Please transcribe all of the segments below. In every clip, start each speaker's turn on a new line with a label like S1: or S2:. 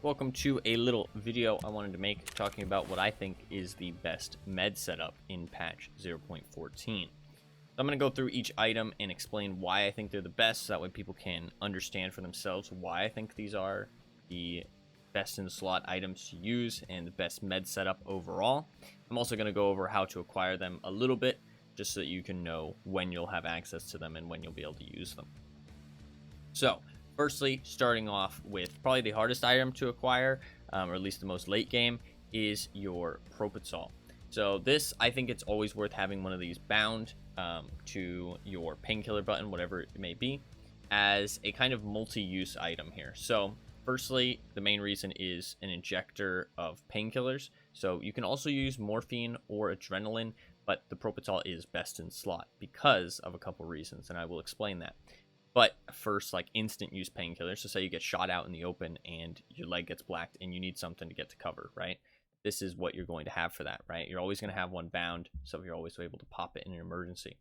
S1: Welcome to a little video I wanted to make talking about what I think is the best med setup in patch 0.14. I'm going to go through each item and explain why I think they're the best, so that way people can understand for themselves why I think these are the best in the slot items to use and the best med setup overall. I'm also going to go over how to acquire them a little bit, just so that you can know when you'll have access to them and when you'll be able to use them. So, firstly, starting off with probably the hardest item to acquire, or at least the most late game, is your Propofol. So this, I think it's always worth having one of these bound to your painkiller button, whatever it may be, as a kind of multi-use item here. So firstly, the main reason is an injector of painkillers. So you can also use morphine or adrenaline, but the Propofol is best in slot because of a couple reasons, and I will explain that. But first, like instant use painkillers. So say you get shot out in the open and your leg gets blacked and you need something to get to cover, right? This is what you're going to have for that, right? You're always going to have one bound, so you're always able to pop it in an emergency.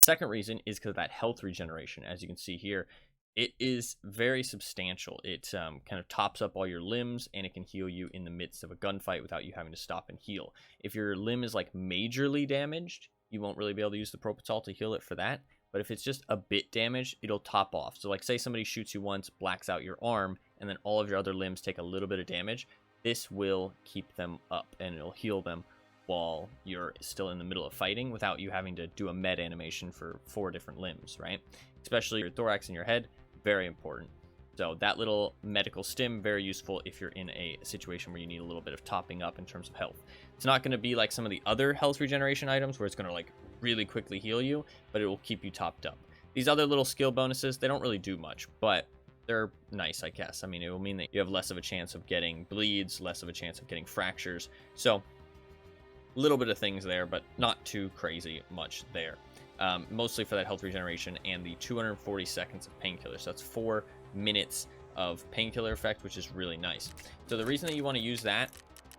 S1: Second reason is because of that health regeneration. As you can see here, it is very substantial. It kind of tops up all your limbs, and it can heal you in the midst of a gunfight without you having to stop and heal. If your limb is like majorly damaged, you won't really be able to use the Propofol to heal it for that. But if it's just a bit damaged, it'll top off. So like say somebody shoots you once, blacks out your arm, and then all of your other limbs take a little bit of damage. This will keep them up and it'll heal them while you're still in the middle of fighting without you having to do a med animation for 4 different limbs, right? Especially your thorax and your head, very important. So that little medical stim, very useful if you're in a situation where you need a little bit of topping up in terms of health. It's not going to be like some of the other health regeneration items where it's going to like really quickly heal you, but it will keep you topped up. These other little skill bonuses, they don't really do much, but they're nice, I guess. I mean, it will mean that you have less of a chance of getting bleeds, less of a chance of getting fractures. So a little bit of things there, but not too crazy much there. Mostly for that health regeneration and the 240 seconds of painkiller. So that's 4 minutes of painkiller effect, which is really nice. So the reason that you want to use that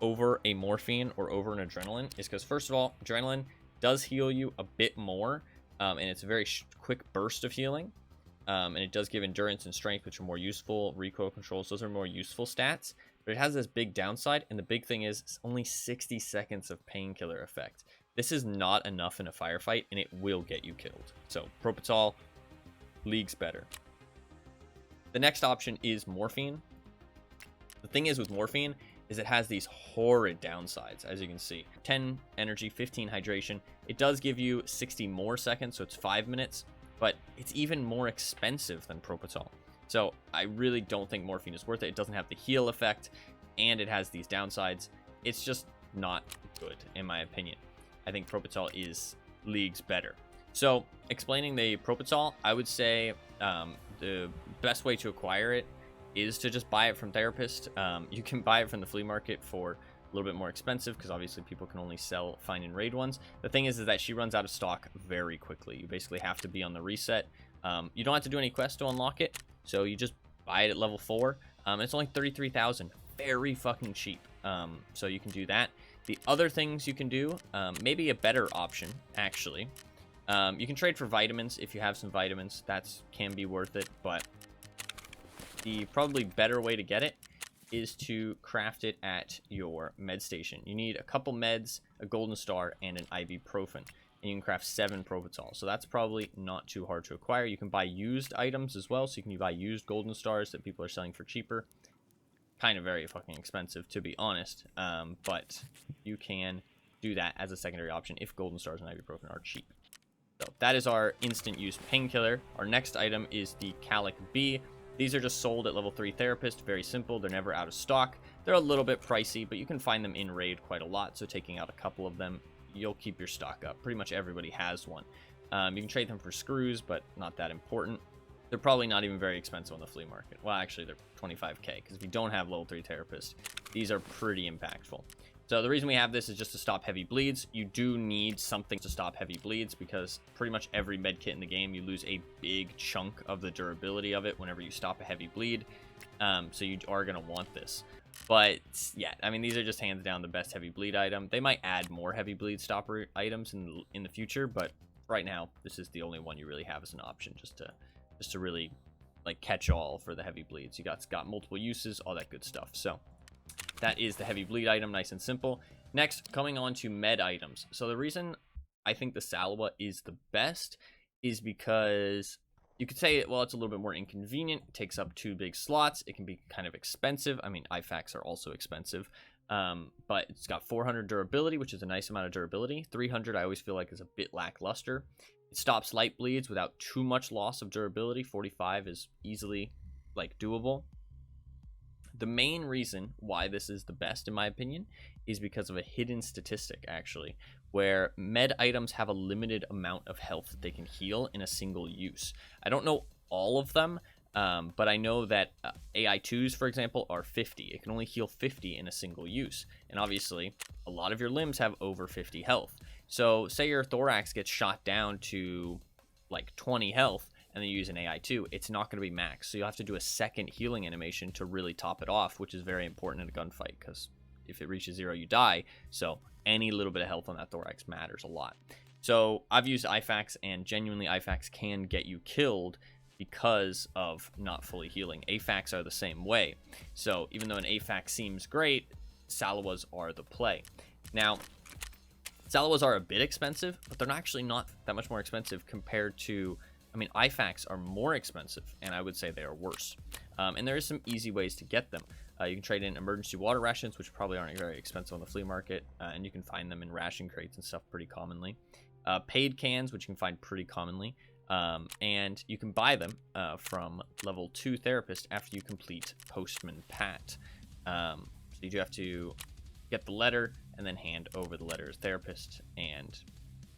S1: over a morphine or over an adrenaline is because, first of all, adrenaline does heal you a bit more, and it's a very quick burst of healing, and it does give endurance and strength, which are more useful. Recoil controls, those are more useful stats, but it has this big downside, and the big thing is it's only 60 seconds of painkiller effect. This is not enough in a firefight, and it will get you killed. So Propofol, leagues better. The next option is morphine. The thing is with morphine is it has these horrid downsides, as you can see. 10 energy, 15 hydration. It does give you 60 more seconds, so it's 5 minutes, but it's even more expensive than Propofol. So I really don't think morphine is worth it. It doesn't have the heal effect, and it has these downsides. It's just not good, in my opinion. I think Propofol is leagues better. So explaining the Propofol, I would say the best way to acquire it is to just buy it from Therapist. You can buy it from the flea market for a little bit more expensive because obviously people can only sell find and raid ones. The thing is that she runs out of stock very quickly. You basically have to be on the reset. You don't have to do any quests to unlock it, so you just buy it at level 4. It's only 33,000, very fucking cheap. So you can do that. The other things you can do, maybe a better option actually. You can trade for vitamins if you have some vitamins. That can be worth it, but the probably better way to get it is to craft it at your med station. You need a couple meds, a golden star, and an ibuprofen, and you can craft 7 Propofol. So that's probably not too hard to acquire. You can buy used items as well, so you can buy used golden stars that people are selling for cheaper. Kind of very fucking expensive, to be honest, but you can do that as a secondary option if golden stars and ibuprofen are cheap. So that is our instant use painkiller. Our next item is the Calic B. These are just sold at level 3 Therapist. Very simple. They're never out of stock. They're a little bit pricey, but you can find them in raid quite a lot. So taking out a couple of them, you'll keep your stock up. Pretty much everybody has one. You can trade them for screws, but not that important. They're probably not even very expensive on the flea market. Well, actually, they're 25k, because if you don't have level 3 Therapist, these are pretty impactful. So the reason we have this is just to stop heavy bleeds. You do need something to stop heavy bleeds because pretty much every med kit in the game, you lose a big chunk of the durability of it whenever you stop a heavy bleed. So you are going to want this. But yeah, I mean, these are just hands down the best heavy bleed item. They might add more heavy bleed stopper items in the future, but right now, this is the only one you really have as an option just to really like catch-all for the heavy bleeds. It's got multiple uses, all that good stuff. So that is the heavy bleed item, nice and simple. Next, coming on to med items. So the reason I think the Salwa is the best is because you could say, well, it's a little bit more inconvenient. It takes up 2 big slots. It can be kind of expensive. I mean, IFAKs are also expensive. But it's got 400 durability, which is a nice amount of durability. 300 I always feel like is a bit lackluster. It stops light bleeds without too much loss of durability. 45 is easily like doable. The main reason why this is the best, in my opinion, is because of a hidden statistic, actually, where med items have a limited amount of health that they can heal in a single use. I don't know all of them, but I know that AI2s, for example, are 50. It can only heal 50 in a single use. And obviously, a lot of your limbs have over 50 health. So say your thorax gets shot down to like 20 health, and then you use an AI2, it's not going to be max. So you'll have to do a second healing animation to really top it off, which is very important in a gunfight, because if it reaches 0, you die. So any little bit of health on that thorax matters a lot. So I've used IFAKs, and genuinely IFAKs can get you killed because of not fully healing. AFAKs are the same way. So even though an AFAK seems great, Salwas are the play. Now, Salwas are a bit expensive, but they're actually not that much more expensive compared to, I mean, IFAKs are more expensive, and I would say they are worse. And there is some easy ways to get them. You can trade in emergency water rations, which probably aren't very expensive on the flea market, and you can find them in ration crates and stuff pretty commonly. Paid cans, which you can find pretty commonly, and you can buy them from level 2 therapist after you complete Postman Pat. So you do have to get the letter and then hand over the letter as therapist, and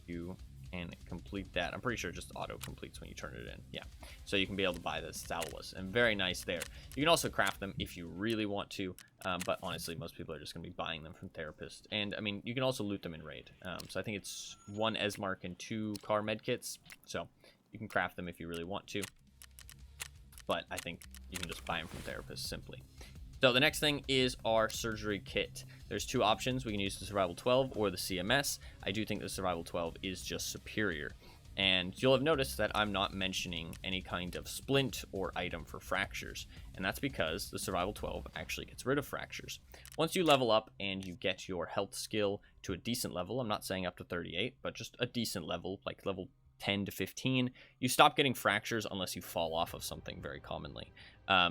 S1: you can complete that. I'm pretty sure it just auto completes when you turn it in. Yeah, so you can be able to buy the Salwas, and very nice there. You can also craft them if you really want to, but honestly most people are just going to be buying them from therapist. And I mean, you can also loot them in raid. So I think it's 1 Esmark and 2 car medkits, so you can craft them if you really want to, but I think you can just buy them from therapist simply. So the next thing is our surgery kit. There's 2 options. We can use the Survival 12 or the CMS. I do think the Survival 12 is just superior. And you'll have noticed that I'm not mentioning any kind of splint or item for fractures. And that's because the Survival 12 actually gets rid of fractures. Once you level up and you get your health skill to a decent level, I'm not saying up to 38, but just a decent level, like level 10 to 15, you stop getting fractures unless you fall off of something very commonly.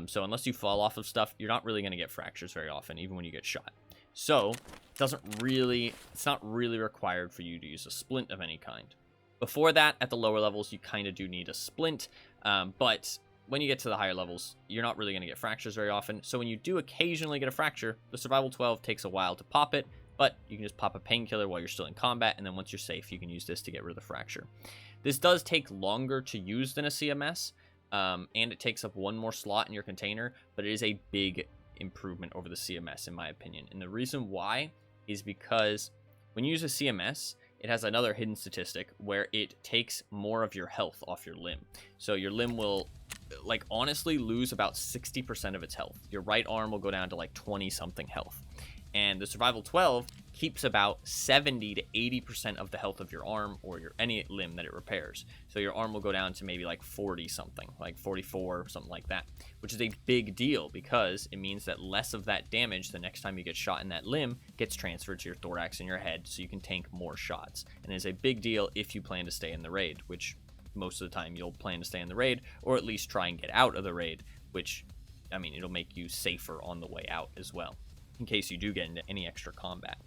S1: So unless you fall off of stuff, you're not really going to get fractures very often, even when you get shot. So it's not really required for you to use a splint of any kind. Before that, at the lower levels, you kind of do need a splint, but when you get to the higher levels, you're not really going to get fractures very often. So when you do occasionally get a fracture, the Survival 12 takes a while to pop it, but you can just pop a painkiller while you're still in combat, and then once you're safe, you can use this to get rid of the fracture. This does take longer to use than a CMS, and it takes up 1 more slot in your container, but it is a big improvement over the CMS, in my opinion. And the reason why is because when you use a CMS, it has another hidden statistic where it takes more of your health off your limb. So your limb will, like, honestly lose about 60% of its health. Your right arm will go down to like 20-something health. And the Survival 12 keeps about 70 to 80% of the health of your arm or any limb that it repairs. So your arm will go down to maybe like 40 something, like 44, something like that, which is a big deal because it means that less of that damage the next time you get shot in that limb gets transferred to your thorax and your head, so you can tank more shots. And it is a big deal if you plan to stay in the raid, which most of the time you'll plan to stay in the raid, or at least try and get out of the raid, which, I mean, it'll make you safer on the way out as well, in case you do get into any extra combat.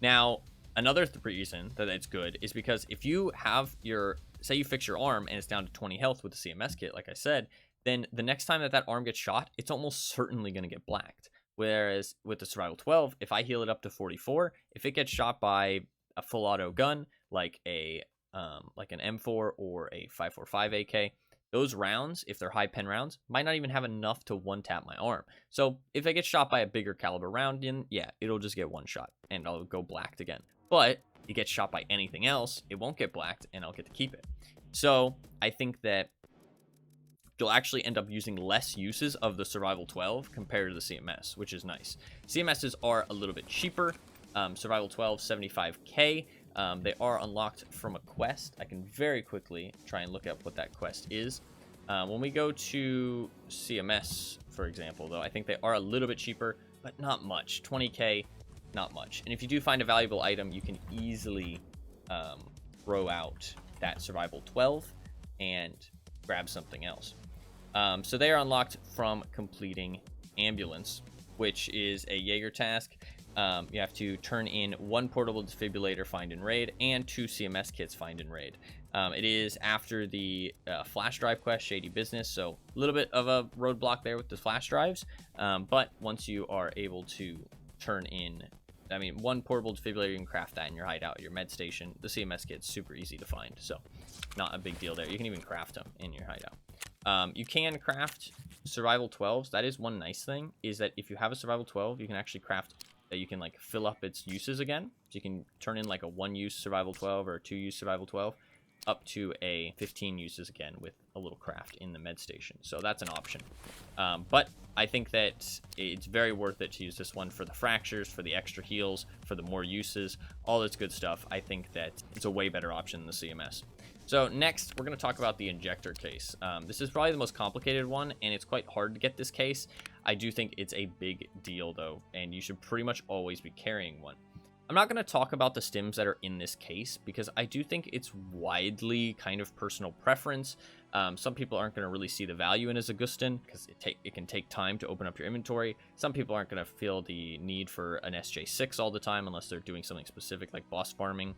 S1: Now, another reason that it's good is because if you have say you fix your arm and it's down to 20 health with the CMS kit, like I said, then the next time that arm gets shot, it's almost certainly going to get blacked. Whereas with the Survival 12, if I heal it up to 44, if it gets shot by a full auto gun, like an M4 or a 545 AK, those rounds, if they're high pen rounds, might not even have enough to one-tap my arm. So if I get shot by a bigger caliber round, then yeah, it'll just get one shot, and I'll go blacked again. But it gets shot by anything else, it won't get blacked, and I'll get to keep it. So I think that you'll actually end up using less uses of the Survival 12 compared to the CMS, which is nice. CMSs are a little bit cheaper. Survival 12, 75k. They are unlocked from a quest. I can very quickly try and look up what that quest is. When we go to CMS, for example, though, I think they are a little bit cheaper, but not much. 20k, not much. And if you do find a valuable item, you can easily throw out that survival 12 and grab something else. So they are unlocked from completing ambulance, which is a Jaeger task. You have to turn in 1 portable defibrillator find in raid and 2 CMS kits find in raid. It is after the flash drive quest, Shady Business, so a little bit of a roadblock there with the flash drives, but once you are able to turn in, 1 portable defibrillator, you can craft that in your hideout, your med station. The CMS kit's super easy to find, so not a big deal there. You can even craft them in your hideout. You can craft survival 12s. That is one nice thing, is that if you have a survival 12, you can actually craft that you can like fill up its uses again. So you can turn in like a 1-use survival 12 or a 2-use survival 12 up to a 15 uses again with a little craft in the med station. So that's an option. But I think that it's very worth it to use this one for the fractures, for the extra heals, for the more uses, all this good stuff. I think that it's a way better option than the CMS. So next, we're going to talk about the injector case. This is probably the most complicated one, and it's quite hard to get this case. I do think it's a big deal, though, and you should pretty much always be carrying one. I'm not going to talk about the stims that are in this case, because I do think it's widely kind of personal preference. Some people aren't going to really see the value in as Augustin, because it can take time to open up your inventory. Some people aren't going to feel the need for an SJ6 all the time, unless they're doing something specific like boss farming.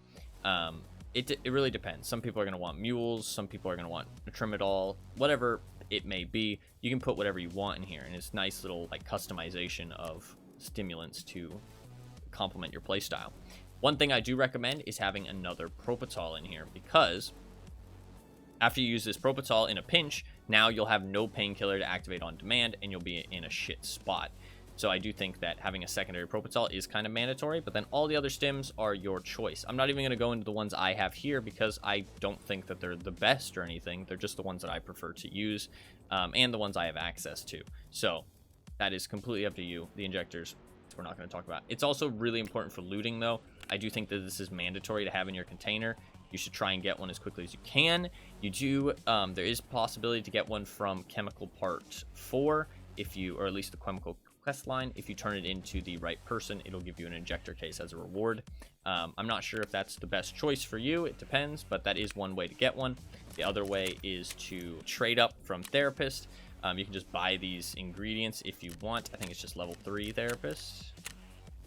S1: It really depends. Some people are going to want mules. Some people are going to want a Trimadol. Whatever it may be, you can put whatever you want in here. And it's nice little like customization of stimulants to complement your playstyle. One thing I do recommend is having another Propital in here, because after you use this Propital in a pinch, now you'll have no painkiller to activate on demand, and you'll be in a shit spot. So I do think that having a secondary Propital is kind of mandatory, but then all the other stims are your choice. I'm not even going to go into the ones I have here, because I don't think that they're the best or anything. They're just the ones that I prefer to use, and the ones I have access to. So that is completely up to you. The injectors, we're not going to talk about. It's also really important for looting, though. I do think that this is mandatory to have in your container. You should try and get one as quickly as you can. You do, there is possibility to get one from Chemical Part 4, if you, or at least the Chemical quest line. If you turn it into the right person, it'll give you an injector case as a reward. I'm not sure if that's the best choice for you. It depends, but that is one way to get one. The other way is to trade up from Therapist. You can just buy these ingredients if you want. I think it's just level 3 Therapist.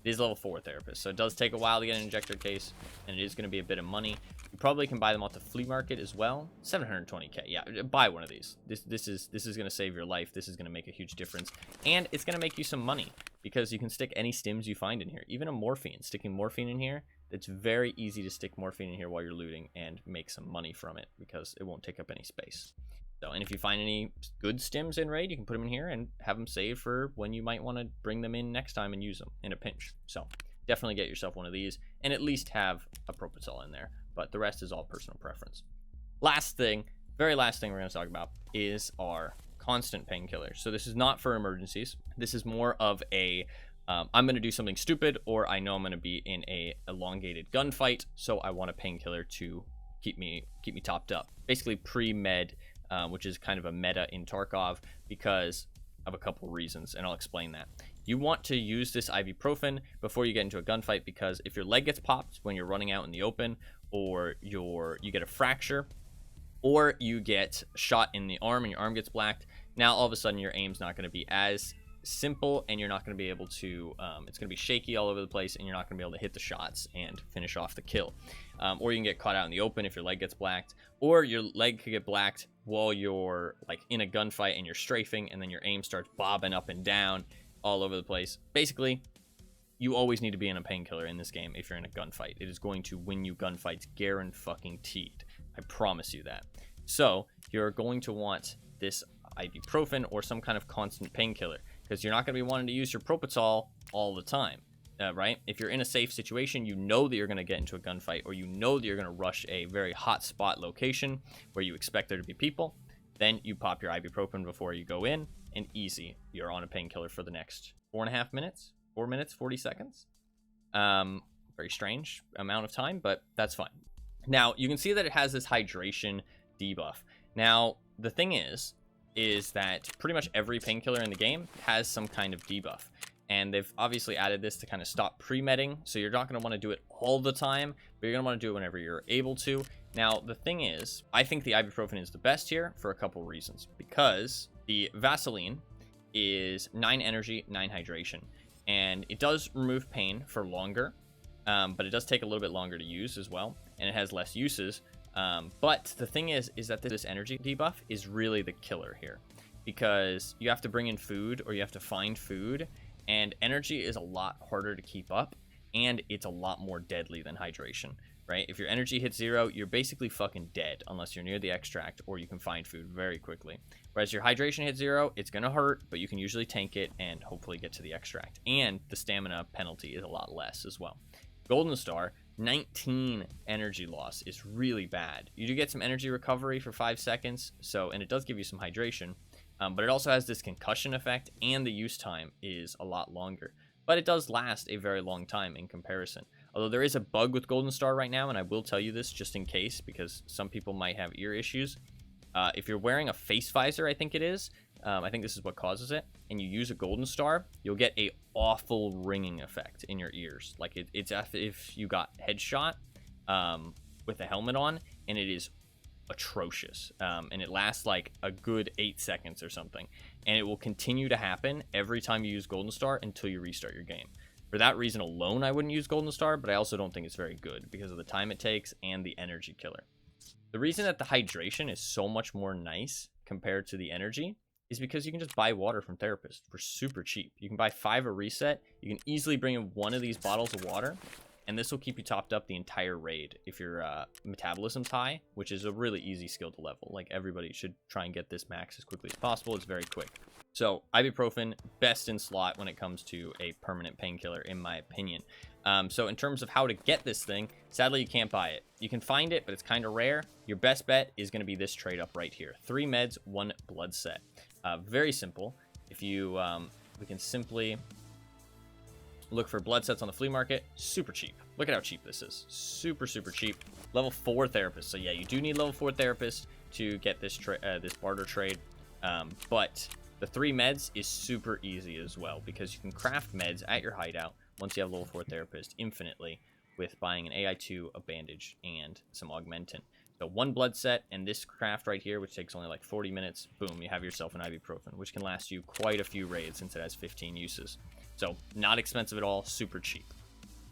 S1: It is level 4 Therapist, so it does take a while to get an injector case, and it is going to be a bit of money. You probably can buy them off the flea market as well. 720k. Yeah, buy one of these. This is going to save your life. This is going to make a huge difference, and it's going to make you some money, because you can stick any stims you find in here, even a morphine. Sticking morphine in here, it's very easy to stick morphine in here while you're looting and make some money from it, because it won't take up any space. So, and if you find any good stims in raid, you can put them in here and have them saved for when you might want to bring them in next time and use them in a pinch. So definitely get yourself one of these, and at least have a Propital in there, but the rest is all personal preference. Last thing, very last thing we're going to talk about is our constant painkillers. So this is not for emergencies. This is more of a I'm going to do something stupid, or I know I'm going to be in a elongated gunfight, so I want a painkiller to keep me topped up. Basically pre-med, which is kind of a meta in Tarkov because of a couple reasons, and I'll explain that. You want to use this ibuprofen before you get into a gunfight, because if your leg gets popped when you're running out in the open, or you get a fracture, or you get shot in the arm and your arm gets blacked, now all of a sudden your aim's not going to be as simple, and you're not going to be able to, it's going to be shaky all over the place, and you're not going to be able to hit the shots and finish off the kill. Or you can get caught out in the open if your leg gets blacked, or your leg could get blacked while you're like in a gunfight and you're strafing, and then your aim starts bobbing up and down all over the place. Basically, you always need to be in a painkiller in this game if you're in a gunfight. It is going to win you gunfights, guaranteed. I promise you that. So you're going to want this ibuprofen or some kind of constant painkiller, because you're not going to be wanting to use your Propital all the time, right? If you're in a safe situation, you know that you're going to get into a gunfight, or you know that you're going to rush a very hot spot location where you expect there to be people, then you pop your ibuprofen before you go in, and easy, you're on a painkiller for the next 4.5 minutes, 4 minutes, 40 seconds. Very strange amount of time, but that's fine. Now, you can see that it has this hydration debuff. Now, the thing is that pretty much every painkiller in the game has some kind of debuff. And they've obviously added this to kind of stop pre-medding. So you're not going to want to do it all the time, but you're going to want to do it whenever you're able to. Now, the thing is, I think the ibuprofen is the best here for a couple reasons. Because the Vaseline is 9 energy, 9 hydration. And it does remove pain for longer, but it does take a little bit longer to use as well. And it has less uses. But the thing is that this energy debuff is really the killer here. Because you have to bring in food, or you have to find food. And energy is a lot harder to keep up, and it's a lot more deadly than hydration, right? If your energy hits 0, you're basically fucking dead unless you're near the extract or you can find food very quickly. Whereas your hydration hits 0, it's going to hurt, but you can usually tank it and hopefully get to the extract. And the stamina penalty is a lot less as well. Golden Star, 19 energy loss is really bad. You do get some energy recovery for 5 seconds, and it does give you some hydration. But it also has this concussion effect, and the use time is a lot longer. But it does last a very long time in comparison. Although there is a bug with Golden Star right now, and I will tell you this just in case, because some people might have ear issues. If you're wearing a face visor, I think it is, I think this is what causes it, and you use a Golden Star, you'll get a awful ringing effect in your ears. Like it's as if you got headshot with a helmet on, and it is atrocious, and it lasts like a good 8 seconds or something, and it will continue to happen every time you use Golden Star until you restart your game. For that reason alone, I wouldn't use Golden Star, but I also don't think it's very good because of the time it takes and the energy killer. The reason that the hydration is so much more nice compared to the energy is because you can just buy water from therapists for super cheap. You can buy 5 a reset. You can easily bring in 1 of these bottles of water, and this will keep you topped up the entire raid if your metabolism's high, which is a really easy skill to level. Like, everybody should try and get this max as quickly as possible. It's very quick. So, ibuprofen, best in slot when it comes to a permanent painkiller, in my opinion. So, in terms of how to get this thing, sadly, you can't buy it. You can find it, but it's kind of rare. Your best bet is going to be this trade up right here. 3 meds, 1 blood set. Very simple. If you, we can simply look for blood sets on the flea market. Super cheap. Look at how cheap this is. Super, super cheap. Level 4 therapist. So yeah, you do need level 4 therapist to get this this barter trade. But the 3 meds is super easy as well, because you can craft meds at your hideout once you have level 4 therapist infinitely with buying an AI2, a bandage, and some augmentin. So 1 blood set and this craft right here, which takes only like 40 minutes. Boom, you have yourself an ibuprofen, which can last you quite a few raids since it has 15 uses. So not expensive at all, super cheap.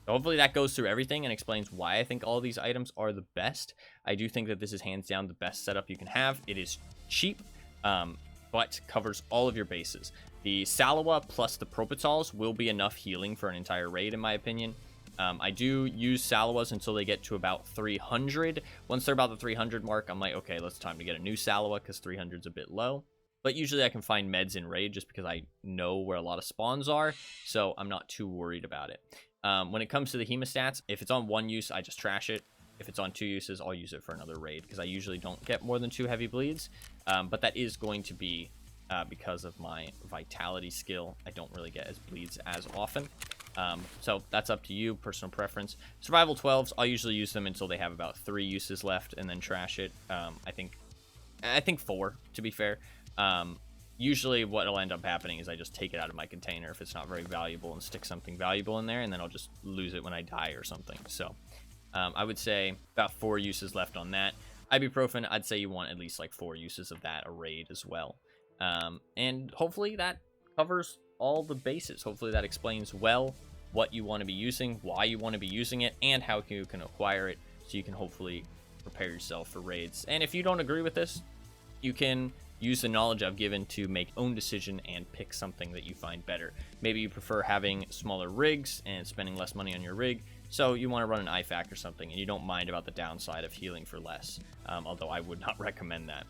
S1: So hopefully that goes through everything and explains why I think all these items are the best. I do think that this is hands down the best setup you can have. It is cheap, but covers all of your bases. The Salawa plus the Propitols will be enough healing for an entire raid, in my opinion. I do use Salawas until they get to about 300. Once they're about the 300 mark, I'm like, okay, it's time to get a new Salawa because 300 is a bit low. But usually I can find meds in raid just because I know where a lot of spawns are, so I'm not too worried about it. When it comes to the hemostats, if it's on 1 use, I just trash it. If it's on 2 uses, I'll use it for another raid because I usually don't get more than 2 heavy bleeds. But that is going to be because of my vitality skill. I don't really get as bleeds as often. So that's up to you, personal preference. Survival 12s, I'll usually use them until they have about 3 uses left and then trash it. I think 4, to be fair. Usually what will end up happening is I just take it out of my container if it's not very valuable and stick something valuable in there, and then I'll just lose it when I die or something. So I would say about 4 uses left on that. Ibuprofen, I'd say you want at least like 4 uses of that a raid as well. And hopefully that covers all the bases. Hopefully that explains well what you want to be using, why you want to be using it, and how you can acquire it, so you can hopefully prepare yourself for raids. And if you don't agree with this, you can use the knowledge I've given to make own decision and pick something that you find better. Maybe you prefer having smaller rigs and spending less money on your rig, so you want to run an IFAC or something, and you don't mind about the downside of healing for less, although I would not recommend that.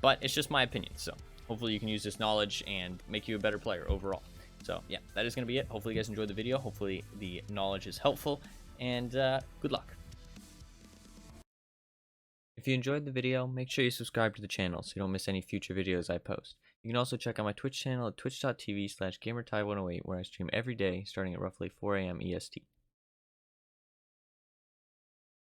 S1: But it's just my opinion, so hopefully you can use this knowledge and make you a better player overall. So yeah, that is going to be it. Hopefully you guys enjoyed the video. Hopefully the knowledge is helpful, and good luck. If you enjoyed the video, make sure you subscribe to the channel so you don't miss any future videos I post. You can also check out my Twitch channel at twitch.tv/gamertie108, where I stream every day starting at roughly 4 AM EST.